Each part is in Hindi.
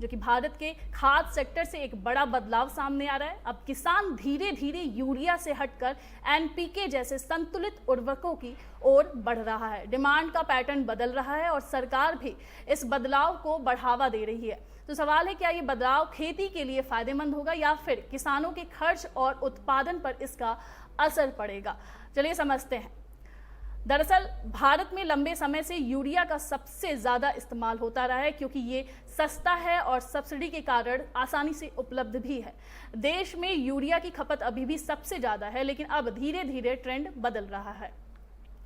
जो कि भारत के खाद्य सेक्टर से एक बड़ा बदलाव सामने आ रहा है। अब किसान धीरे धीरे यूरिया से हटकर एनपीके जैसे संतुलित उर्वरकों की ओर बढ़ रहा है। डिमांड का पैटर्न बदल रहा है और सरकार भी इस बदलाव को बढ़ावा दे रही है। तो सवाल है, क्या ये बदलाव खेती के लिए फायदेमंद होगा या फिर किसानों के खर्च और उत्पादन पर इसका असर पड़ेगा? चलिए समझते हैं। दरअसल भारत में लंबे समय से यूरिया का सबसे ज्यादा इस्तेमाल होता रहा है, क्योंकि ये सस्ता है और सब्सिडी के कारण आसानी से उपलब्ध भी है। देश में यूरिया की खपत अभी भी सबसे ज्यादा है, लेकिन अब धीरे धीरे ट्रेंड बदल रहा है।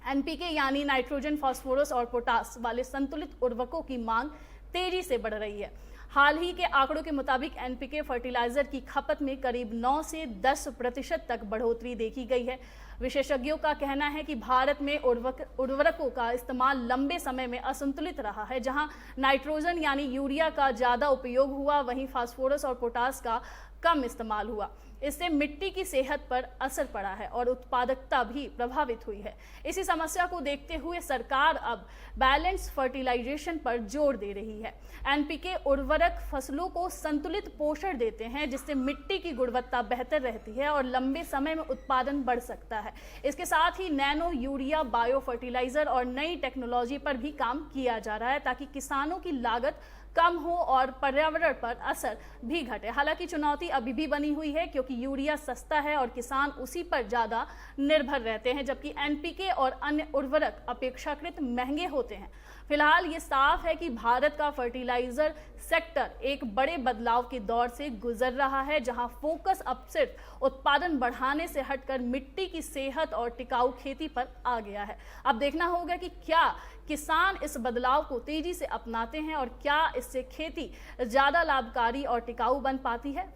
एनपीके यानी नाइट्रोजन, फास्फोरस और पोटास वाले संतुलित उर्वरकों की मांग तेजी से बढ़ रही है। हाल ही के आंकड़ों के मुताबिक एनपीके फर्टिलाइजर की खपत में करीब 9 से 10% तक बढ़ोतरी देखी गई है। विशेषज्ञों का कहना है कि भारत में उर्वरकों का इस्तेमाल लंबे समय में असंतुलित रहा है। जहां नाइट्रोजन यानी यूरिया का ज्यादा उपयोग हुआ, वहीं फास्फोरस और पोटास का कम इस्तेमाल हुआ। इससे मिट्टी की सेहत पर असर पड़ा है और उत्पादकता भी प्रभावित हुई है। इसी समस्या को देखते हुए सरकार अब बैलेंस फर्टिलाइजेशन पर जोर दे रही है। एनपीके उर्वरक फसलों को संतुलित पोषण देते हैं, जिससे मिट्टी की गुणवत्ता बेहतर रहती है और लंबे समय में उत्पादन बढ़ सकता है। इसके साथ ही नैनो यूरिया, बायो फर्टिलाइजर और नई टेक्नोलॉजी पर भी काम किया जा रहा है, ताकि किसानों की लागत कम हो और पर्यावरण पर असर भी घटे। हालांकि चुनौती अभी भी बनी हुई है, क्योंकि यूरिया सस्ता है और किसान उसी पर ज्यादा निर्भर रहते हैं, जबकि एनपीके और अन्य उर्वरक अपेक्षाकृत महंगे होते हैं। फिलहाल ये साफ है कि भारत का फर्टिलाइजर सेक्टर एक बड़े बदलाव के दौर से गुजर रहा है, जहां फोकस अब सिर्फ उत्पादन बढ़ाने से हटकर मिट्टी की सेहत और टिकाऊ खेती पर आ गया है। अब देखना होगा कि क्या किसान इस बदलाव को तेजी से अपनाते हैं और क्या इससे खेती ज्यादा लाभकारी और टिकाऊ बन पाती है।